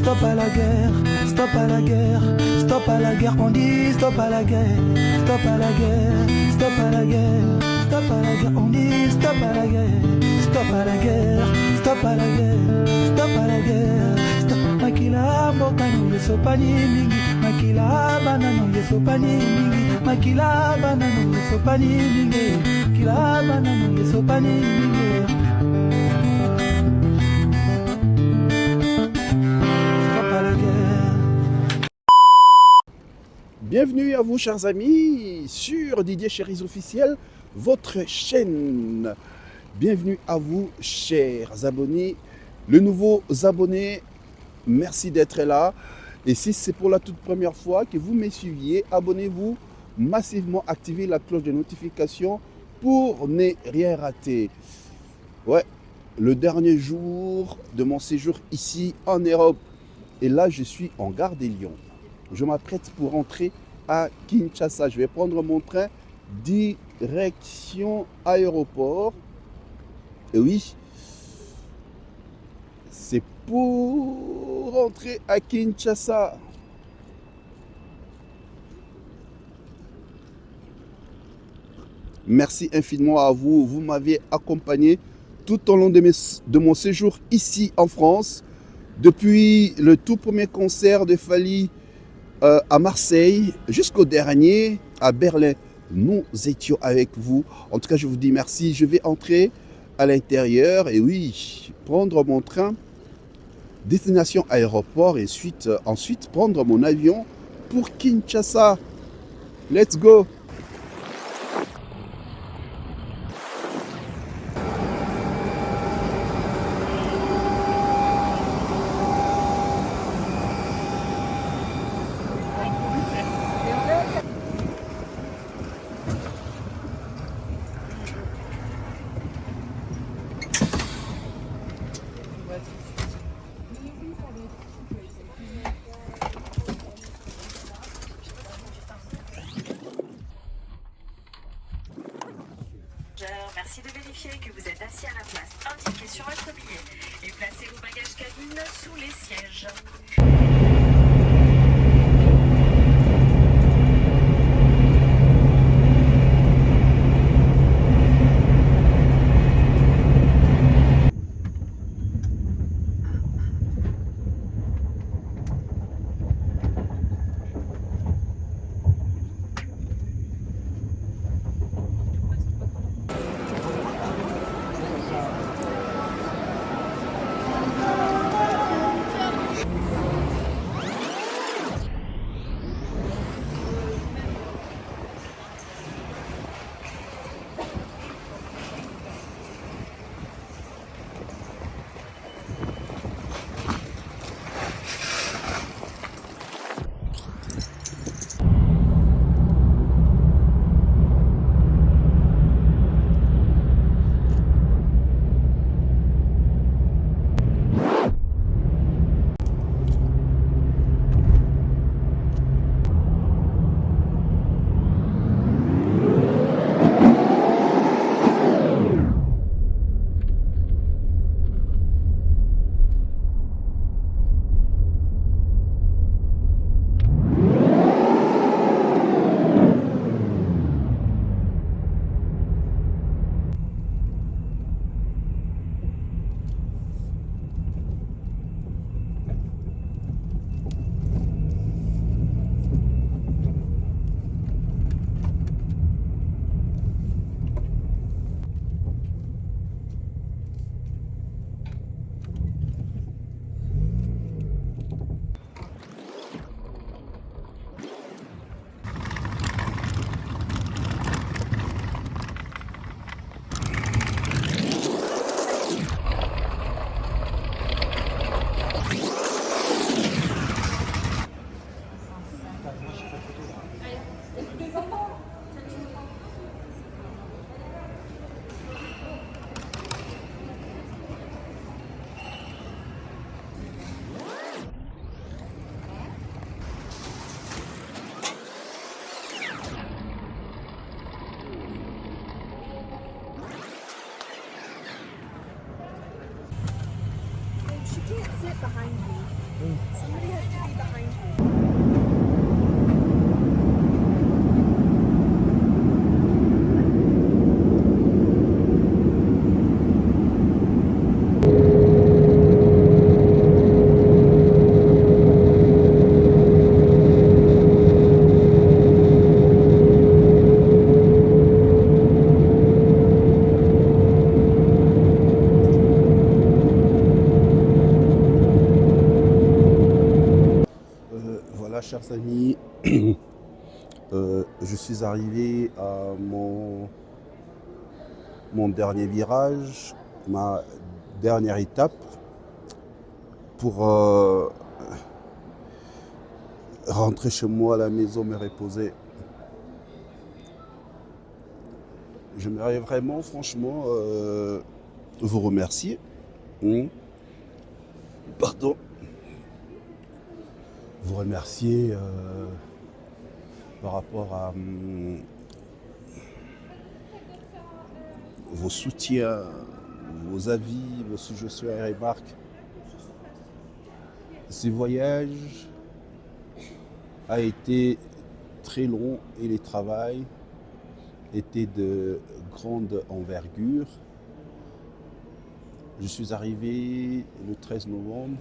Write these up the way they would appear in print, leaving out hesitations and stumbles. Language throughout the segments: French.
stop à la guerre, stop à la guerre, stop à la guerre, on dit stop à la guerre, stop à la guerre, stop à la guerre, stop à la guerre, on dit stop à la guerre, stop à la guerre, stop à la guerre, stop à la guerre, stop. Makila mboka no yeso pani mingi, makila banano yeso pani mingi, makila banano yeso pani mingi, makila banano yeso pani mingi. Bienvenue à vous chers amis sur Didier Chéris Officiel, votre chaîne. Bienvenue à vous chers abonnés, les nouveaux abonnés, merci d'être là. Et si c'est pour la toute première fois que vous me suiviez, abonnez-vous massivement, activez la cloche de notification pour ne rien rater. Ouais, le dernier jour de mon séjour ici en Europe. Et là, je suis en gare des Lions. Je m'apprête pour rentrer à Kinshasa. Je vais prendre mon train direction aéroport. Et oui, c'est pour rentrer à Kinshasa. Merci infiniment à vous. Vous m'avez accompagné tout au long de mon séjour ici en France. Depuis le tout premier concert de Fally à Marseille jusqu'au dernier à Berlin, nous étions avec vous. En tout cas, je vous dis merci. Je vais entrer à l'intérieur et oui, prendre mon train destination aéroport et ensuite prendre mon avion pour Kinshasa. Let's go! Merci de vérifier que vous êtes assis à la place indiquée sur votre billet et placez vos bagages cabine sous les sièges. sit behind me. Somebody has to be behind you. Voilà, chers amis, je suis arrivé à mon dernier virage, ma dernière étape pour rentrer chez moi à la maison, me reposer. J'aimerais vraiment, franchement, vous remercier. Pardon. Vous remercier par rapport à vos soutiens, vos avis, vos suggestions et remarques. Ce voyage a été très long et le travail était de grande envergure. Je suis arrivé le 13 novembre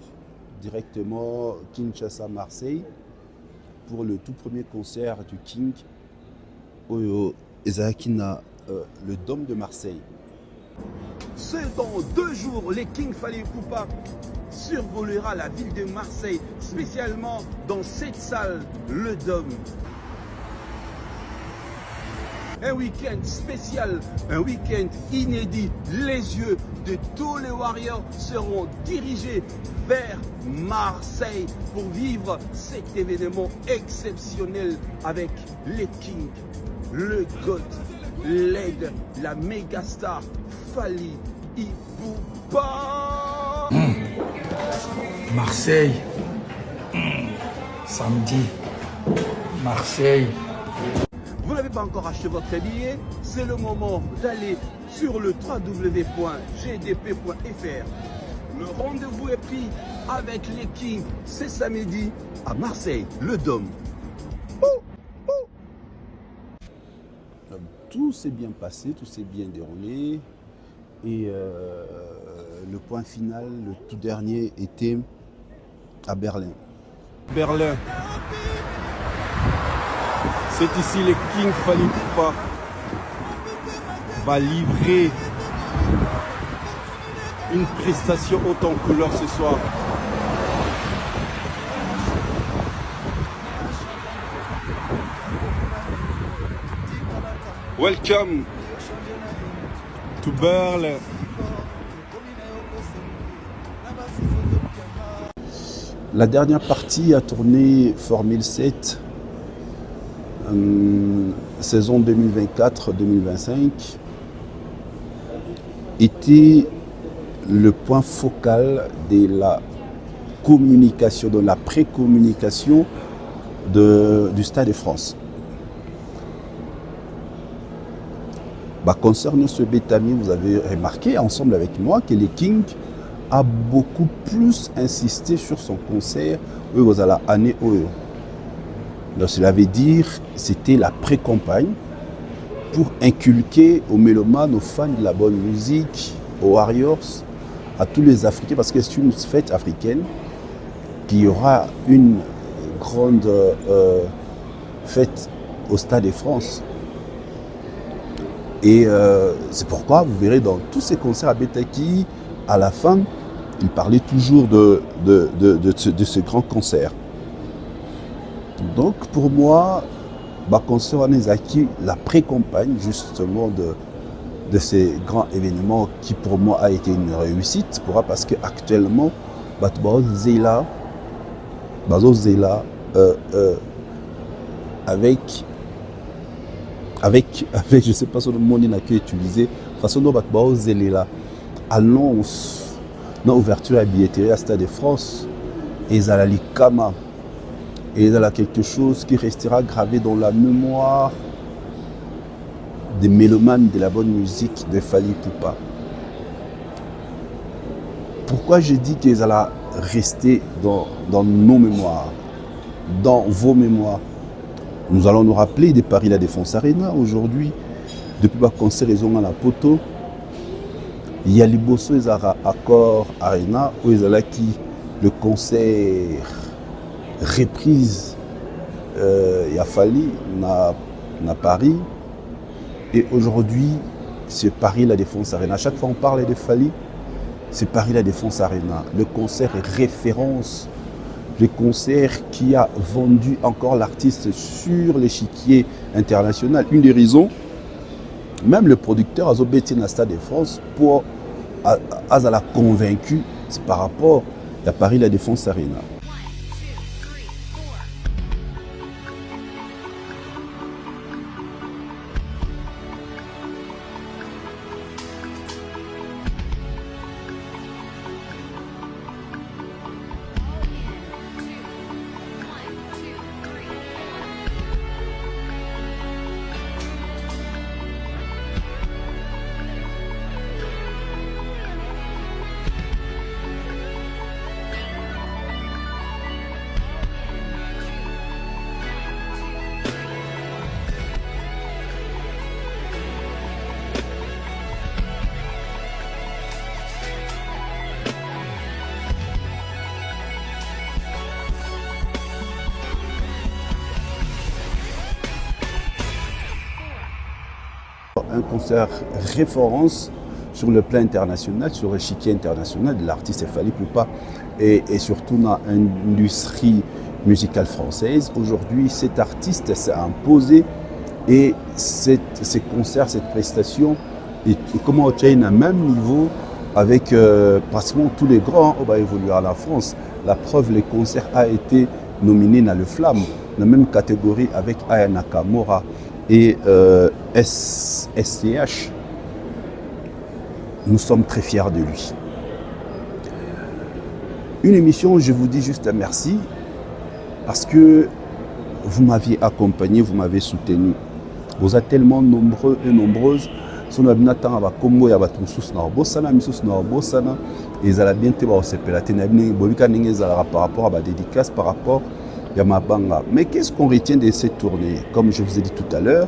directement Kinshasa-Marseille pour le tout premier concert du King au Ezakina, le Dôme de Marseille. C'est dans 2 jours, les King Fally Ipupa survolera la ville de Marseille, spécialement dans cette salle, le Dôme. Un week-end spécial, un week-end inédit. Les yeux de tous les Warriors seront dirigés vers Marseille pour vivre cet événement exceptionnel avec les Kings, le GOAT, l'aide, la méga star Fally Ipupa. Marseille, samedi, Marseille. Vous n'avez pas encore acheté votre billet, c'est le moment d'aller sur le www.gdp.fr. Le rendez-vous est pris avec les Kings, c'est samedi à Marseille, le Dôme. Tout s'est bien passé, tout s'est bien déroulé. Et le point final, le tout dernier, était à Berlin. Berlin. C'est ici les King Fally Ipupa va livrer une prestation haute en couleur ce soir. Welcome to Berlin. La dernière partie a tourné Formule 7. Saison 2024-2025 était le point focal de la communication, de la pré-communication du Stade de France. Concernant ce Bétami, vous avez remarqué ensemble avec moi que les King a beaucoup plus insisté sur son concert à la année Oyo. Donc, cela veut dire que c'était la pré-campagne pour inculquer aux mélomanes, aux fans de la bonne musique, aux Warriors, à tous les Africains, parce que c'est une fête africaine, qu'il y aura une grande fête au Stade de France. Et c'est pourquoi vous verrez dans tous ces concerts à Betaki, à la fin, il parlait toujours de ce grand concert. Donc pour moi, concert Anezaki, la pré-campagne justement de ces grands événements qui pour moi a été une réussite, parce qu'actuellement, Zela, avec je ne sais pas si le mot n'a qu'à utiliser, façon dont Zela annonce l'ouverture à la billetterie à Stade de France, et Zalali Kama. Et il y a quelque chose qui restera gravé dans la mémoire des mélomanes de la bonne musique de Fally Ipupa. Pourquoi je dis qu'il y a la rester dans nos mémoires, dans vos mémoires. Nous allons nous rappeler de Paris La Défense Arena aujourd'hui, depuis le concert ils à la poteau. Il y a Liboso et Zara Accor Arena où ils allaient qui le concert reprise il a fallu na Paris et aujourd'hui c'est Paris La Défense Arena. À chaque fois on parle de Fali, c'est Paris La Défense Arena. Le concert référence, le concert qui a vendu encore l'artiste sur l'échiquier international. Une des raisons, même le producteur Azobeti na Stade de France pour Azala convaincu, c'est par rapport à Paris La Défense Arena. Un concert référence sur le plan international, sur l'échiquier international de l'artiste Fally Ipupa et surtout dans l'industrie musicale française. Aujourd'hui, cet artiste s'est imposé et ces concerts, cette prestation est comment on tient à même niveau avec pratiquement tous les grands qui vont évoluer à la France. La preuve, le concert a été nominé dans le Flamme, dans la même catégorie avec Aya Nakamura et SCH. Nous sommes très fiers de lui. Une émission, je vous dis juste un merci parce que vous m'aviez accompagné, vous m'avez soutenu. Vous êtes tellement nombreux et nombreuses. Si nous avons un combo, il y a des gens et ils allaient bien par rapport à la dédicace, par rapport à ma banga. Mais qu'est-ce qu'on retient de cette tournée? Comme je vous ai dit tout à l'heure,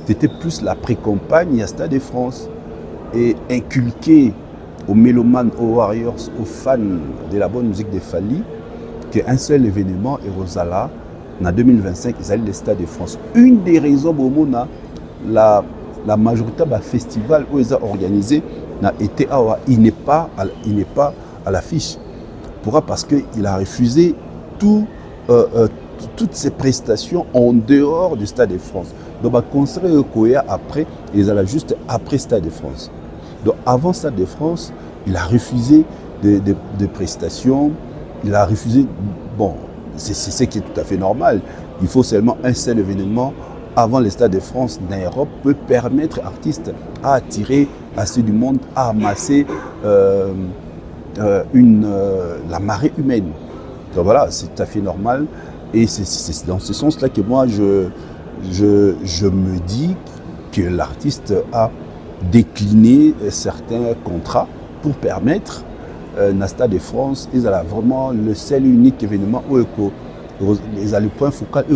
c'était plus la pré-campagne à Stade de France et inculquer aux mélomanes, aux warriors, aux fans de la bonne musique de Fally qu'un seul événement est Rosala en 2025, ils allaient le Stade de France. Une des raisons pour la majorité des festivals où ils ont organisé n'a été il n'est pas à l'affiche. Pourquoi? Parce qu'il a refusé toutes ces prestations en dehors du Stade de France. Donc, le concert après, ils allaient juste après Stade de France. Donc, avant Stade de France, il a refusé des prestations. Il a refusé. Bon, c'est ce qui est tout à fait normal. Il faut seulement un seul événement avant le Stade de France en Europe peut permettre aux artistes à attirer assez du monde, à amasser la marée humaine. Donc voilà, c'est tout à fait normal. Et c'est dans ce sens-là que moi, je me dis que l'artiste a décliné certains contrats pour permettre le Stade de France, ils ont vraiment le seul et unique événement où ils ont le point focal,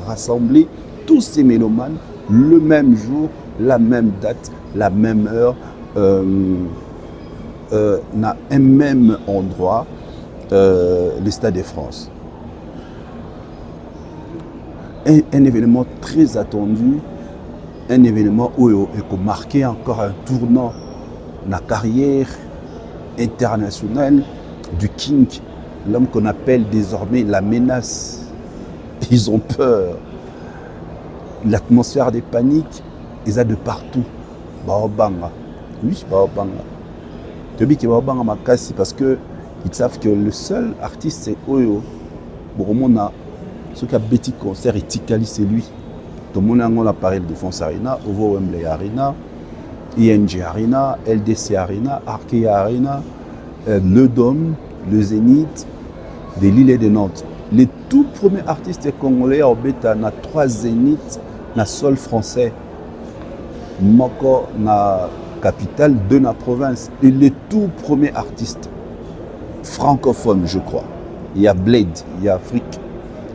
rassembler tous ces mélomanes le même jour, la même date, la même heure, dans un même endroit, le Stade de France. Un événement très attendu, un événement où il a marqué encore un tournant dans la carrière internationale du King, l'homme qu'on appelle désormais la menace. Ils ont peur. L'atmosphère de panique, ils ont de partout. Baobanga. Oui, Baobanga. Je dis que Baobanga m'a cassé parce qu'ils savent que le seul artiste c'est Oyo. Boromona. Ce qui a bêti concert et Tikali, c'est lui. Tout le monde a l'appareil de Défense Arena, Ovo Wembley Arena, ING Arena, LDC Arena, Arkea Arena, le Dôme, le Zénith, de Lille et de Nantes. Les tout premiers artistes congolais ont été dans 3 Zéniths, dans le sol français. Moko dans la capitale, 2 dans la province. Et les tout premiers artistes. francophone, je crois. Il y a Blade, il y a Afrique,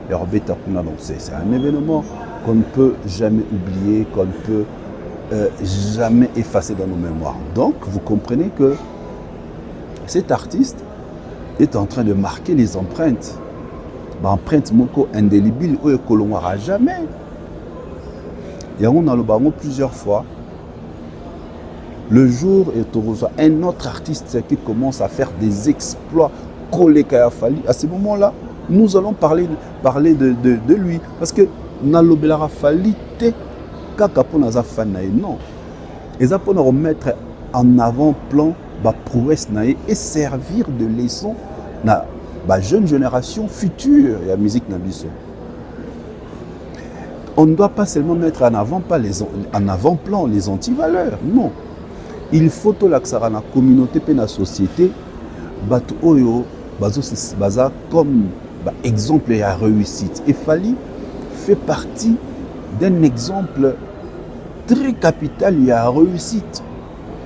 il y a Robert Kuna. Donc c'est un événement qu'on ne peut jamais oublier, qu'on ne peut jamais effacer dans nos mémoires. Donc vous comprenez que cet artiste est en train de marquer les empreintes. Empreintes moko indélébile ou que l'on n'aura jamais. Et on a le ballon plusieurs fois. Le jour où tu reçois un autre artiste qui commence à faire des exploits collés à Fali, à ce moment-là, nous allons parler de lui. Parce que Nalobelara Fali te kaka pour naza fanaï. Non. Et ça pour nous remettre en avant-plan la prouesse naïe et servir de leçon na la jeune génération future de la musique nabiso. On ne doit pas seulement mettre en avant-plan les antivaleurs. Non. Il faut que la communauté et la société batu oyo baza comme exemple de réussite. Et Fali fait partie d'un exemple très capital de réussite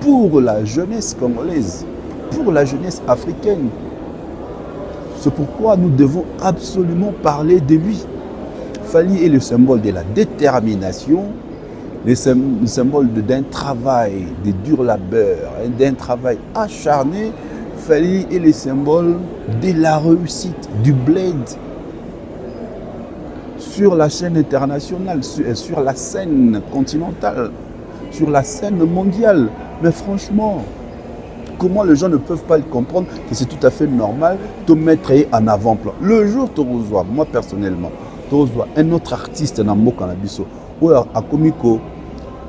pour la jeunesse congolaise, pour la jeunesse africaine. C'est pourquoi nous devons absolument parler de lui. Fali est le symbole de la détermination, le symbole d'un travail de dur labeur, d'un travail acharné. Fali est le symbole de la réussite, du bled sur la scène internationale, sur la scène continentale, sur la scène mondiale. Mais franchement, comment les gens ne peuvent pas le comprendre que c'est tout à fait normal de mettre en avant-plan. Le jour où tu reçois, moi personnellement, tu reçois un autre artiste dans le Canabiso, ou à Komiko,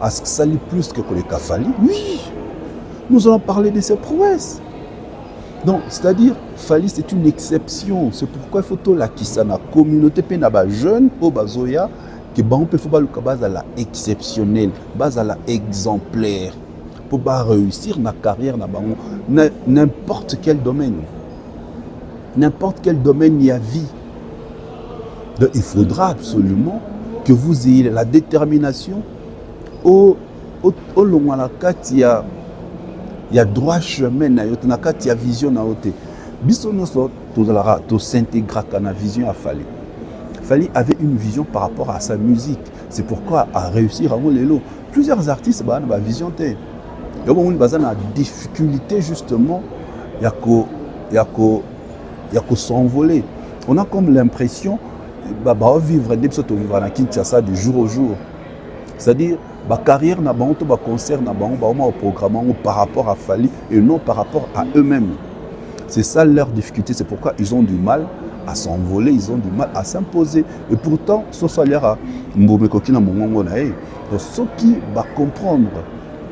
à Sali plus que les Kafali, oui, nous allons parler de ses prouesses. Donc, c'est-à-dire, Fali, c'est une exception. C'est pourquoi il faut que la Kisana communauté pénaba jeune au Bazoya, que on peut faire le base à la exceptionnelle, base à la exemplaire. Pour réussir dans la carrière, n'importe quel domaine. N'importe quel domaine il y a vie. Donc, il faudra absolument que vous ayez la détermination au long à la carte, il y a droit chemin, il y a vision. Tu s'intégrer dans la vision à Fali. Fali avait une vision par rapport à sa musique. C'est pourquoi à réussir à l'élo. Plusieurs artistes ont une vision. Il y a une difficulté justement, il y a qu'à s'envoler. On a comme l'impression de vivre des choses vivre à Kinshasa du jour au jour. C'est-à-dire, la carrière n'a pas de concert, n'a pas de programme par rapport à Fali et non par rapport à eux-mêmes. C'est ça leur difficulté. C'est pourquoi ils ont du mal à s'envoler, ils ont du mal à s'imposer. Et pourtant, ce soit là, ceux qui vont comprendre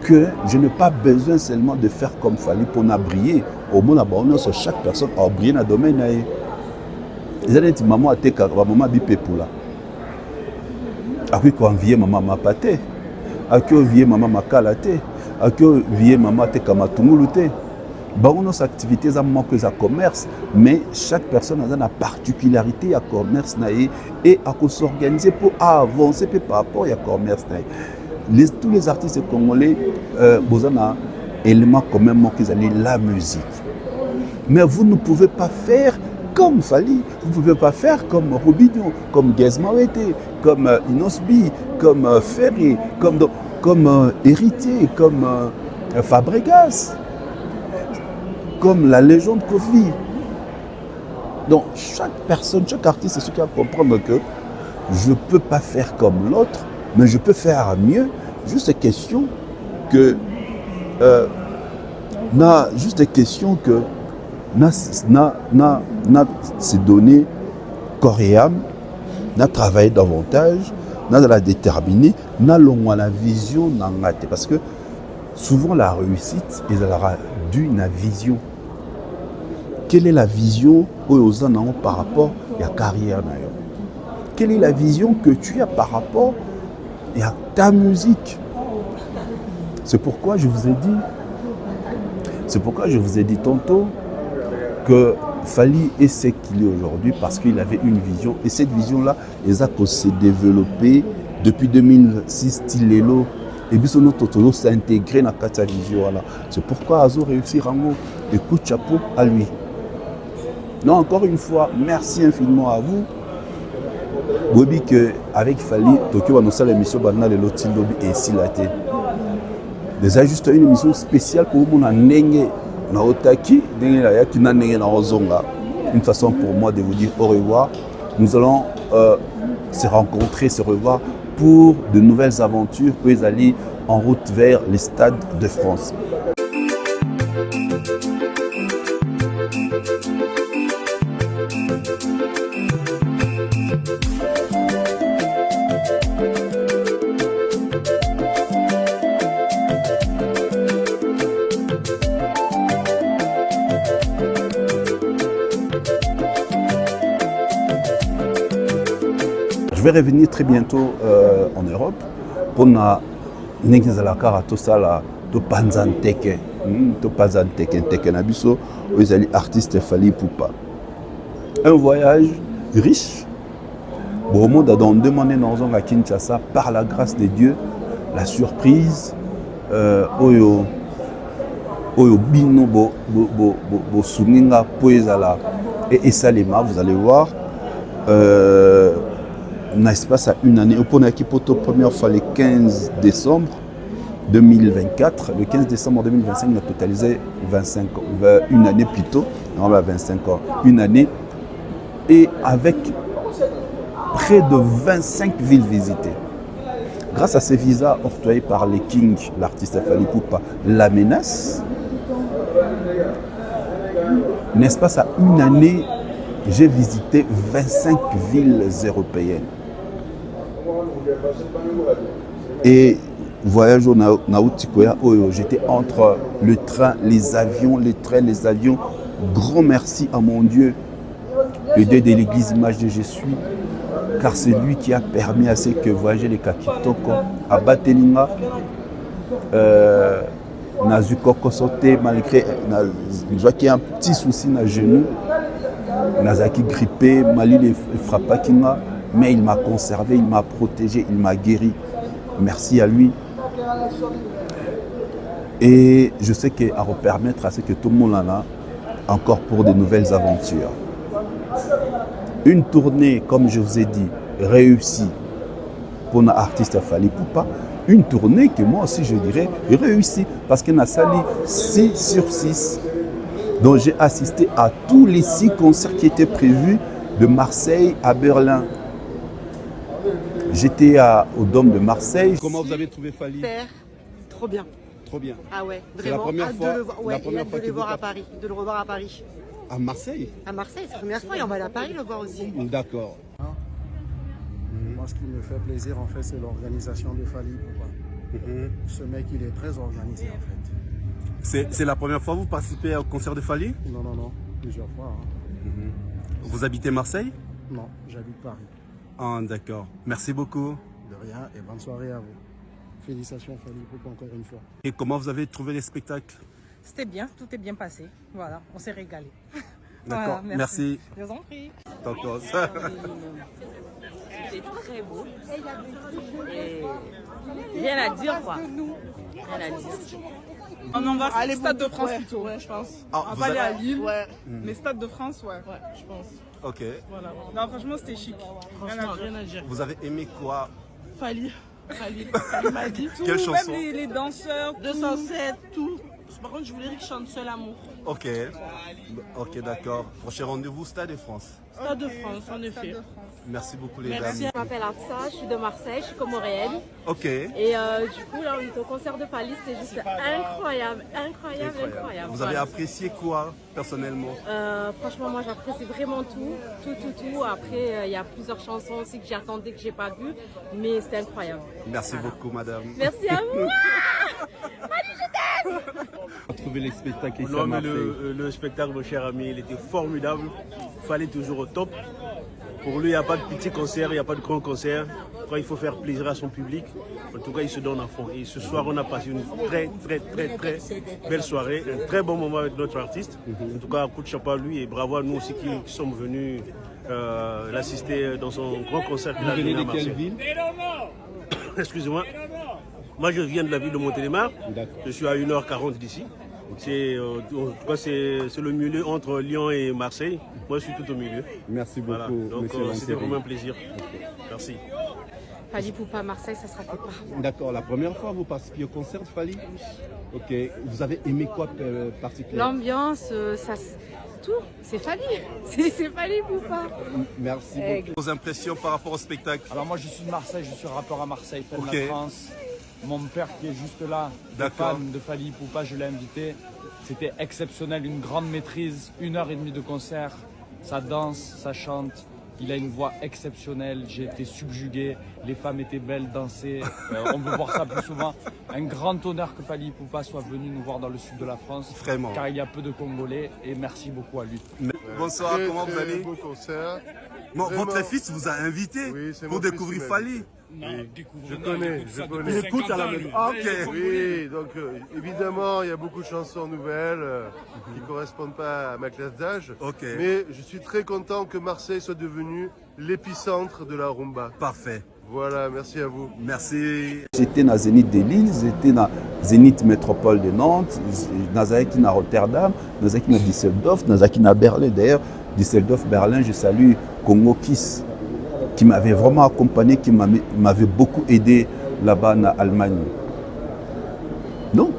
que je n'ai pas besoin seulement de faire comme Fali pour briller. Au monde, chaque personne a brillé dans le domaine. Ils ont dit maman a été maman bipé pour là. Après qu'on vient maman m'a pâté, après vient maman m'a calaté, après vient maman te kamatumulute. Nos activités ça manque de commerce, mais chaque personne a une particularité à commerce et à s'organiser pour avancer par rapport à commerce. Tous les artistes congolais, ils ont un élément commun qu'ils ont la musique. Mais vous ne pouvez pas faire comme Fali, vous ne pouvez pas faire comme Robinho, comme Gazmawete, comme Inosbi, comme Ferry, comme Héritier, comme Fabregas, comme la légende Kofi. Donc chaque personne, chaque artiste, c'est ce qui va comprendre que je ne peux pas faire comme l'autre, mais je peux faire mieux. Juste question que se donner corps et âme, n'a travaillé davantage, n'a la déterminer, n'a la vision, parce que souvent la réussite est due à la vision. Quelle est la vision par rapport à la carrière? Quelle est la vision que tu as par rapport à ta musique? C'est pourquoi je vous ai dit tantôt que Fali est ce qu'il est aujourd'hui parce qu'il avait une vision. Et cette vision-là, elle s'est développée depuis 2006, Tilelo. Et puis, notre s'est intégré dans cette vision-là. C'est pourquoi Azo réussit à écoute chapeau à lui. Non, encore une fois, merci infiniment à vous. Bobi que avec Fali, Tokyo va nous faire l'émission Bana le Lotil Lobby et Silate. Déjà juste une émission spéciale pour vous, Nenge na Otaki, Nenge na Yaki na Nenge na Ozonga. Une façon pour moi de vous dire au revoir. Nous allons se rencontrer, se revoir pour de nouvelles aventures, puis aller en route vers les stades de France. Je vais revenir très bientôt en Europe pour na nengizala kara to sala to panzanteke to panzanteke teke na biso ezali artiste Fally Ipupa. Un voyage riche. Bon monde dans 2 mois dans à Kinshasa par la grâce de Dieu, la surprise oyo bino bo suninga poezala et salema, vous allez voir. N'est-ce pas, ça une année. Pour Nakipoto, première fois le 15 décembre 2024. Le 15 décembre 2025, on a totalisé 25 ans, une année plus tôt, on a 25 ans, une année. Et avec près de 25 villes visitées. Grâce à ces visas octroyés par les Kings, l'artiste Fally Ipupa, La Menace, n'est-ce pas, ça une année, j'ai visité 25 villes européennes. Et voyage au Nautikoya, j'étais entre le train, les avions, les trains, les avions. Grand merci à mon Dieu, le Dieu de l'église Image de Jésus, car c'est lui qui a permis à ce que voyager les Kakitoko à Batelinga, Nazukoko sauté, malgré qu'il y a un petit souci dans le genou. Nazaki grippé, Mali les frappa Kinga, mais il m'a conservé, il m'a protégé, il m'a guéri. Merci à lui. Et je sais qu'à permettre à ce que tout le monde en a encore pour de nouvelles aventures. Une tournée, comme je vous ai dit, réussie pour un artiste Fally Ipupa. Une tournée que moi aussi je dirais réussie parce qu'on a sali 6 sur 6. Donc j'ai assisté à tous les 6 concerts qui étaient prévus de Marseille à Berlin. J'étais au Dôme de Marseille. Comment vous avez trouvé Fally? Trop bien. Trop bien. Ah ouais, C'est la vraiment. première fois, De le voir, ouais, la première fois de le voir à Paris, de le revoir à Paris. À Marseille? À Marseille, c'est la première fois et on va aller à Paris le voir aussi. D'accord. Moi, ce qui me fait plaisir, en fait, c'est l'organisation de Fally Ipupa. Ce mec, il est très organisé, en fait. C'est la première fois que vous participez au concert de Fally? Non, non, non, plusieurs fois. Hein. Vous habitez Marseille? Non, j'habite Paris. Ah, d'accord. Merci beaucoup. De rien et bonne soirée à vous. Félicitations Fally Ipupa encore une fois. Et comment vous avez trouvé les spectacles? C'était bien, tout est bien passé. Voilà, on s'est régalé. D'accord, Voilà, merci. Je vous en prie. D'accord. C'était très beau. Et rien à dire, quoi. Rien à dire. On en va aller Stade de France plutôt. Ouais, je pense. Ah, on vous va aller à avez- Lille, mais Stade de France, ouais, je pense. Ok. Voilà. Non, franchement, c'était chic. Rien à dire. Vous avez aimé quoi? Fally m'a dit tout, Quelle chanson? même les danseurs, 207, tout. Par contre, je voulais qu'il chante Seul Amour. Ok. Ok, d'accord. Prochain rendez-vous, Stade de France. Stade de France, en effet. Merci beaucoup les Merci. dames. Je m'appelle Afsa, je suis de Marseille, je suis comorienne. Ok. Et du coup, là, on est au concert de Fally, c'était juste incroyable. Vous avez apprécié quoi personnellement? Franchement, moi j'apprécie vraiment tout. Après, il y a plusieurs chansons aussi que j'attendais, que j'ai pas vues, mais c'était incroyable. Merci beaucoup, madame. Merci à vous. On a trouvé les spectacles ici à Non, mais Marseille. le spectacle, mon cher ami, il était formidable. Il fallait toujours au top. Pour lui, il n'y a pas de petit concert, il n'y a pas de grand concert. Quand il faut faire plaisir à son public, en tout cas, il se donne à fond. Et ce soir, on a passé une très belle soirée, un très bon moment avec notre artiste. En tout cas, coup de chapeau à lui et bravo à nous aussi qui sommes venus l'assister dans son grand concert qu'il a donné à Marseille. Excusez-moi. Moi, je viens de la ville de Montélimar. Je suis à 1h40 d'ici. C'est en tout cas, c'est le milieu entre Lyon et Marseille. Moi, je suis tout au milieu. Merci beaucoup, Voilà. Donc, monsieur c'était Lantéry. vraiment un plaisir. Merci. Fali Poupa, Marseille, ça sera fait pas. D'accord, la première fois vous participiez au concert de Fally? Ok, vous avez aimé quoi particulièrement? L'ambiance, tout, c'est Fali. C'est Fally Poupa. Merci beaucoup. Vos impressions par rapport au spectacle? Alors moi je suis de Marseille, je suis rappeur à Marseille, fan Ok. de la France. Mon père qui est juste là, D'accord. fan de Fali Poupa, je l'ai invité. C'était exceptionnel, une grande maîtrise, 1h30 de concert. Ça danse, ça chante. Il a une voix exceptionnelle, j'ai été subjugué, les femmes étaient belles, dansaient, on veut voir ça plus souvent. Un grand honneur que Fali Poupa soit venu nous voir dans le sud de la France, Vraiment. car il y a peu de Congolais et merci beaucoup à lui. Bonsoir, comment vous allez? Beau concert. Non, Vraiment. votre fils vous a invité Oui, c'est pour mon fils découvrir qui m'a Fally. Je connais. Il écoute à la même. Ah, ok. Oui, donc évidemment, il y a beaucoup de chansons nouvelles qui ne correspondent pas à ma classe d'âge. Ok. Mais je suis très content que Marseille soit devenu l'épicentre de la rumba. Parfait. Voilà, merci à vous. Merci. J'étais dans Zénith de Lille, j'étais dans Zénith Métropole de Nantes, Nazaki à Rotterdam, Nazaki à Düsseldorf, Nazaki à Berlin. D'ailleurs, Düsseldorf, Berlin, je salue Congo Kiss, qui m'avait vraiment accompagné, qui m'avait beaucoup aidé là-bas en Allemagne. Non,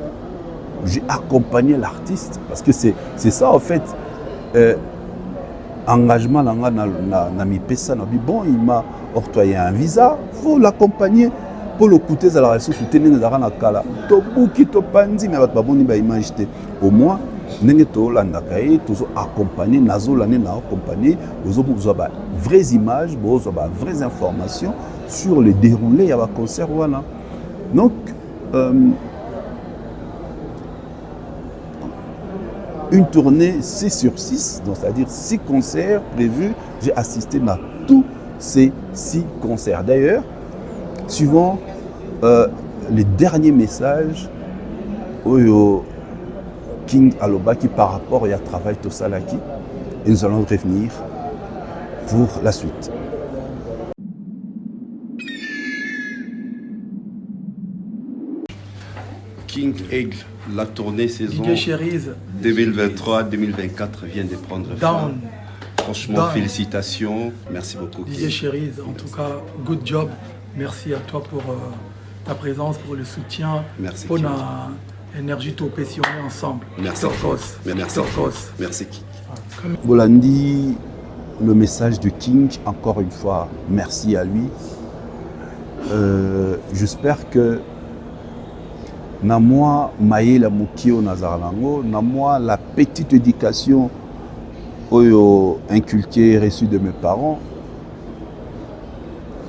j'ai accompagné l'artiste parce que c'est ça en fait. Engagement na mi pesa na bi bon, il m'a octroyé un visa, faut l'accompagner pour le coûter à la ressource soutenir na na kala to buki to pandi mais ba boni ba image te au moins ndenge to landa kai to accompagner nazo lané na accompagner aux autres ba vraies images, ba vraies informations sur le déroulé ya ba concert wana. Donc une tournée 6 sur 6, c'est-à-dire 6 concerts prévus. J'ai assisté à tous ces 6 concerts. D'ailleurs, suivant les derniers messages au King Aloba qui par rapport à travail Tosalaki, et nous allons revenir pour la suite. King Aigle, la tournée saison 2023-2024 vient de prendre fin. Franchement, félicitations. Merci beaucoup. DJ Cherise, en tout cas, good job. Merci à toi pour ta présence, pour le soutien, merci pour l'énergie tout passionné ensemble. Merci. Merci King. Bolandi, le message du King, encore une fois, merci à lui. J'espère que na moi maïla mukio nazarango, na moi la petite éducation inculquée reçue de mes parents.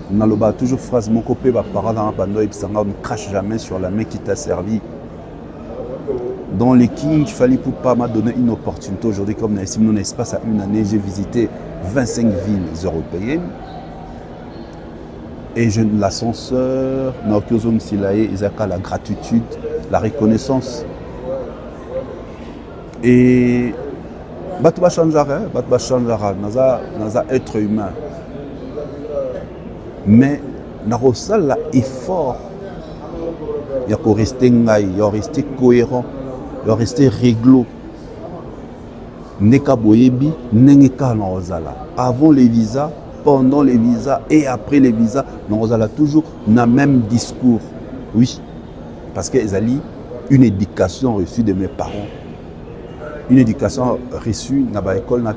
Naloba toujours phrase mon copé ba parents dans bando et sanga ne crache jamais sur la main qui t'a servi. Dans les Kings, Fally Poupa m'a donné une opportunité aujourd'hui comme dans mon espace à une année, j'ai visité 25 villes européennes. Et l'ascenseur, la gratitude, la reconnaissance. Et Bato va changer, être humain. Mais il effort. Il faut rester ngaï, il faut rester cohérent, il faut rester réglo. Avant les visas, pendant les visas et après les visas, nous allons toujours dans le même discours. Oui, parce qu'ils ont une éducation reçue de mes parents. Une éducation reçue dans l'école, dans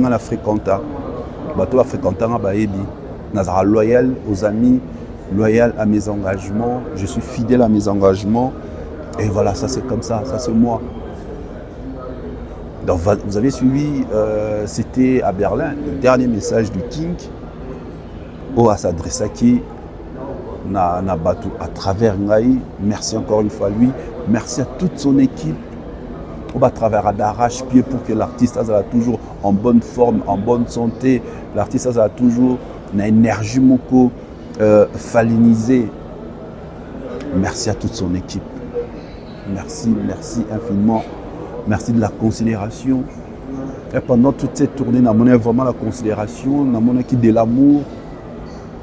la fréquenta. La fréquenta, loyal aux amis, loyal à mes engagements. Je suis fidèle à mes engagements. Et voilà, ça c'est comme ça c'est moi. Donc, vous avez suivi, c'était à Berlin, le dernier message du King à s'adresser à travers Ngaï. Merci encore une fois à lui. Merci à toute son équipe. À travers d'arrache-pied pour que l'artiste soit toujours en bonne forme, en bonne santé. L'artiste soit toujours une énergie falinisée. Merci à toute son équipe. Merci infiniment. Merci de la considération. Et pendant toute cette tournée, nous avons vraiment la considération, nous avons de l'amour.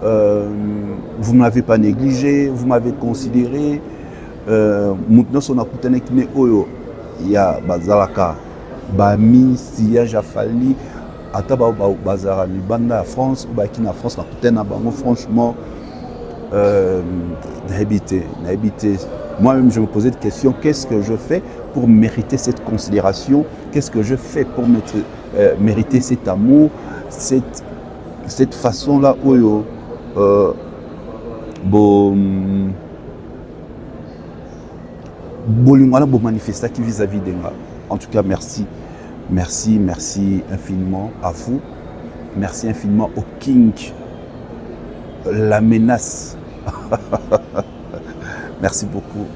Vous ne m'avez pas négligé, vous m'avez considéré. Maintenant, on a coupé oyo ya bazalaka bami sillage afali ata bazara libanda à France ou baki na France na coupé na bango franchement n'habité. Moi-même, je me posais des questions. Qu'est-ce que je fais pour mériter cette considération? Qu'est-ce que je fais pour mériter cet amour, cette façon-là oyo manifester qui vis-à-vis de moi. En tout cas, merci infiniment à vous. Merci infiniment au King, la menace. Merci beaucoup.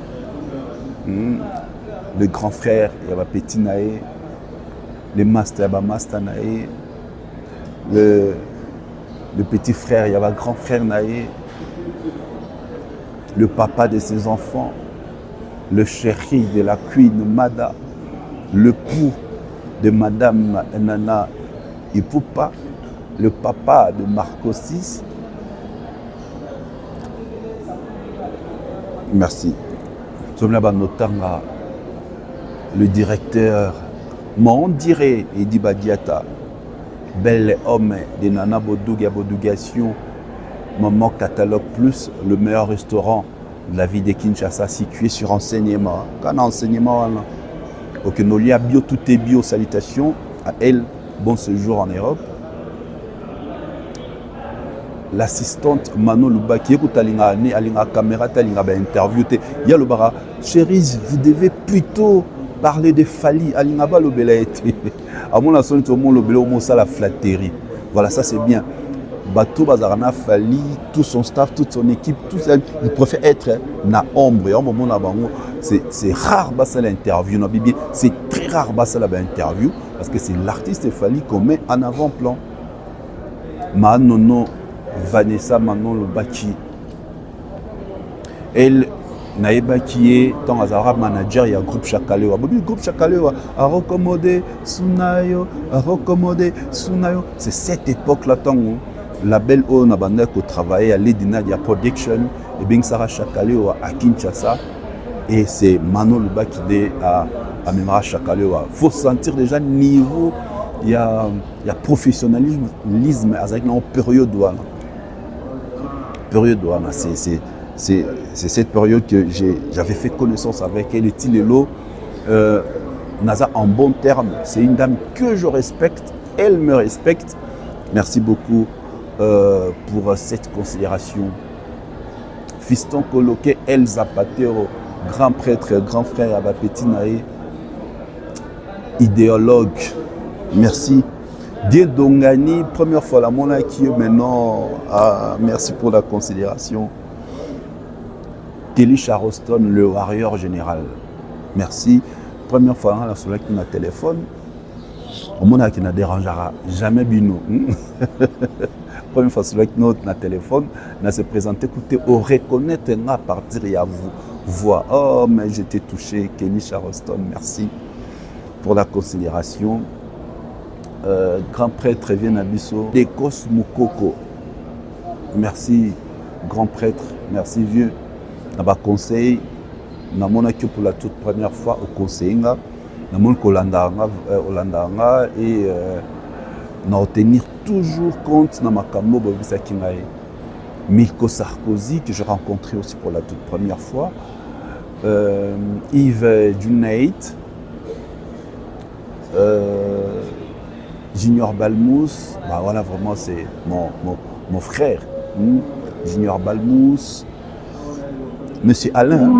Le grand frère, il y a petit nae. Le master, il y a master nae. Le petit frère, il y a grand frère nae. Le papa de ses enfants. Le chéri de la Queen Mada. Le pou de Madame Nana Ipupa. Le papa de Marco VI. Merci. Le directeur, on dirait, Edi Badiata, bel homme de Nana Bodouga Bodougation, Maman Catalogue Plus, le meilleur restaurant de la ville de Kinshasa, situé sur enseignement. Quand enseignement, ok, nos liens bio, tout est bio, salutations à elle, bon séjour en Europe. L'assistante Manon Loubaki, écoute, Alinga caméra, Alinga interview, ya le bara, chérie, vous devez plutôt parler de Fali, Alinga ba lobela été. À mon avis, tout le monde lobela au mot ça la flatterie. Voilà, ça c'est bien. Bateau Bazarana Fali, tout son staff, toute son équipe, tout ça, il préfère être na ombre. Et au moment là, c'est rare ça l'interview, c'est très rare ça l'interview parce que c'est l'artiste Fali qu'on met en avant-plan. Manono Vanessa Manon Lobaki. Elle Naïba qui est dans Azara manager, il y a groupe Chakalewa. Le groupe Chakalewa a recommandé Sunayo, C'est cette époque-là, tant la belle O Nabanda qui travaillait à Lady Nadia Production et bien Sarah Chakalewa à Kinshasa. Et c'est Manon Lobaki à Memra Chakalewa. Il faut sentir déjà le niveau, il y a professionnalisme, avec une période douane. C'est cette période que j'avais fait connaissance avec elle et Tilelo. Naza en bon terme, c'est une dame que je respecte, elle me respecte. Merci beaucoup pour cette considération. Fiston Koloke, El Zapatero, grand prêtre, grand frère Abapeti Nae, idéologue. Merci. Dieu Dongani, première fois la mona qui est maintenant. Merci pour la considération. Kelly Charleston, le warrior général. Merci. Première fois la soirée qui m'a téléphone. Au monde qui ne dérangera jamais Bino. Première fois celui qui n'a téléphone, n'a se présenté, écoutez, au reconnaître à partir de vous voix. Oh, mais j'étais touché. Kelly Charleston, merci pour la considération. Grand prêtre vient à Bisso. Dekos Moukoko. Merci, grand prêtre. Merci, vieux. Naba conseil. Namona que pour la toute première fois au conseil. Namon Hollanda et na tenir toujours compte na makambo bobisa kingae. Milko Sarkozy que j'ai rencontré aussi pour la toute première fois. Yves Dunait. Junior Balmous, bah voilà, vraiment c'est mon frère. Junior Balmous, Monsieur Alain,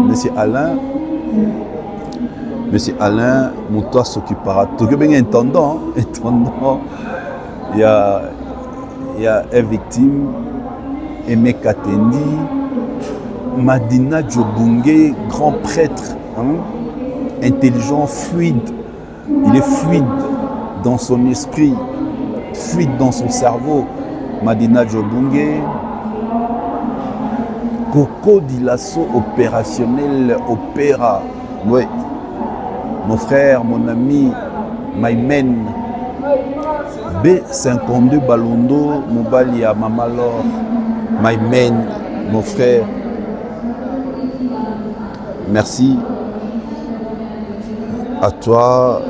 mon toit s'occupera. Tout le monde intendant. Il y a une victime, Aimé Katendi, Madina Djobunge, grand prêtre, intelligent, fluide. Il est fluide dans son esprit, fluide dans son cerveau. Madina Djobunge, Coco Dilasso opérationnel, opéra. Oui. Mon frère, mon ami, Maïmen. B52 Balondo, Mobalia, Mamalor, Maïmen, mon frère. Merci à toi,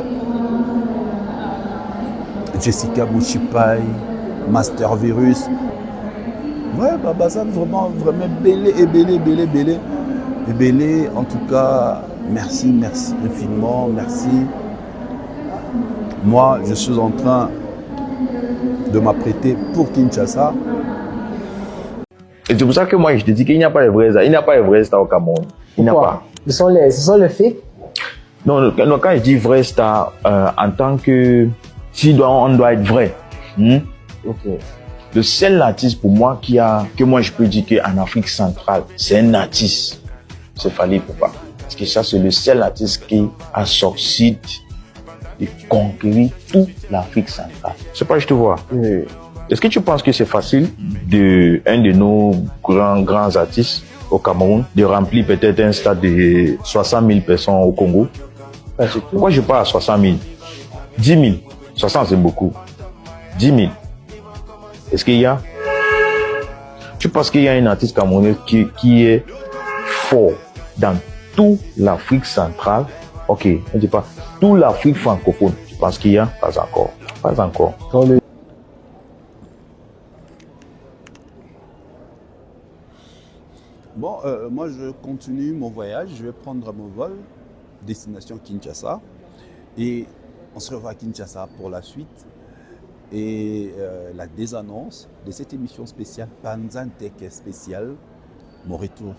Jessica Bouchipai, Master Virus. Ouais, Babazan, vraiment belé. En tout cas, merci infiniment, merci. Moi, je suis en train de m'apprêter pour Kinshasa. Et c'est pour ça que moi, je te dis qu'il n'y a pas de vrais stars au Cameroun. Il n'y a pas. Ce sont les faits. Non, quand je dis vrai star, en tant que... on doit être vrai. Okay. Le seul artiste pour moi que moi je peux dire qu'en Afrique centrale, c'est un artiste. C'est Fally Ipupa. Parce que ça, c'est le seul artiste qui a sorti de conquérir toute l'Afrique centrale. C'est pas, je te vois. Oui. Est-ce que tu penses que c'est facile un de nos grands artistes au Cameroun de remplir peut-être un stade de 60 000 personnes au Congo? Pourquoi je parle à 60 000? 10 000. 60 c'est beaucoup. 10 000. Est-ce qu'il y a? Tu penses qu'il y a un artiste camerounais qui est fort dans toute l'Afrique centrale? Ok, on ne dit pas toute l'Afrique francophone. Tu penses qu'il y a? Pas encore. Pas encore. Bon, moi je continue mon voyage, je vais prendre mon vol, destination Kinshasa. Et on se revoit à Kinshasa pour la suite. Et la désannonce de cette émission spéciale, Panzantech spéciale, mon retour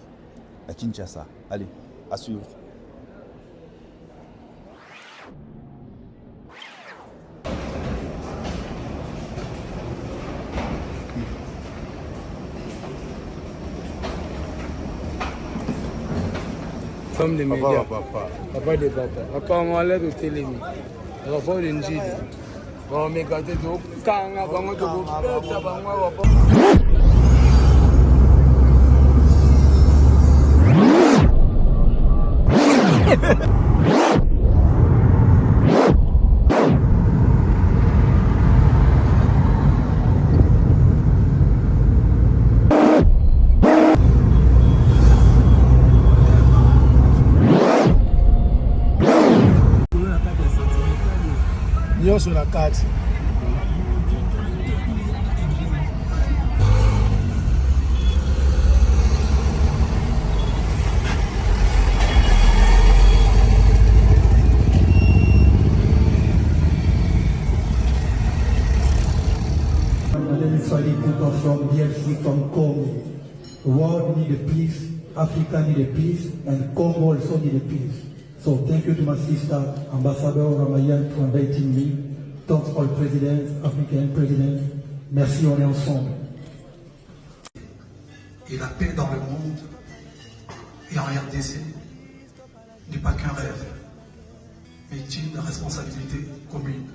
à Kinshasa. Allez, à suivre. Comme les médias. Papa de papa. Papa, on va l'aide au télé. Papa de Njidi. On va gâter tout. Kanga, bango to go. Peta bango papa. Sur la carte. From DRC, from Congo. The world need a peace, Africa need a peace, and Congo also need a peace. So thank you to my sister, Ambassador Ramayan, for inviting me. Thanks all presidents, African presidents. Merci, on est ensemble. Et la paix dans le monde et en RDC n'est pas qu'un rêve, mais une responsabilité commune.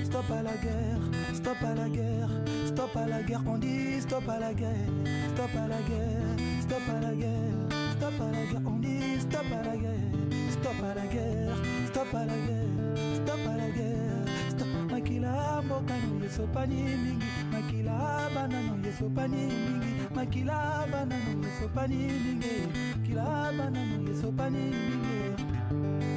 Stop à la guerre, stop à la guerre, stop à la guerre, on dit stop à la guerre, stop à la guerre, stop à la guerre, stop à la guerre, on dit stop à la guerre, stop à la guerre, stop à la guerre, stop à la guerre, stop. Makila mbokano yesopani mingi, makila banano yesopani mingi, makila banano yesopani mingi, makila banano yesopani mingi.